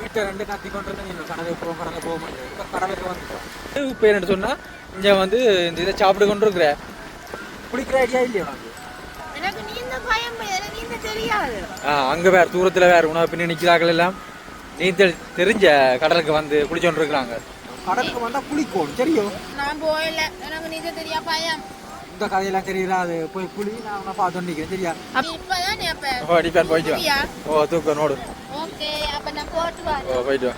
வீட்டை ரெண்டு கத்தி கொண்டு வந்து கடலுக்கு போக மாட்டேன். இப்போ கடலுக்கு வந்துட்டோம். இப்போ என்ன சொன்னா இங்கே வந்து இந்த இதை சாப்பிட்டு கொண்டு இருக்கிற குளிக்கிற ஐடியா இல்லையா உனக்கு? எனக்கு நீந்த பயம், எனக்கு நீந்த தெரியாது. அங்கே வேறு தூரத்தில் வேறு உணவு பின்னி நிற்கிறார்கள் எல்லாம் நீந்தல் தெரிஞ்ச கடலுக்கு வந்து குளிச்சோன்னு இருக்கிறாங்க. கடலுக்கு வந்தால் குளிக்கும் தெரியும். நான் போயில, எனக்கு நீந்த தெரியா பயம். இந்த கதையெல்லாம் தெரியுதா? அது போய் குளி நான் பார்த்து நிற்கிறேன் சரியா? இப்பதான் போயிட்டு வா. ஓ தூக்கம் நோடு. ஓகே, அப்ப நான் போட்டு வரேன். போயிட்டு வா.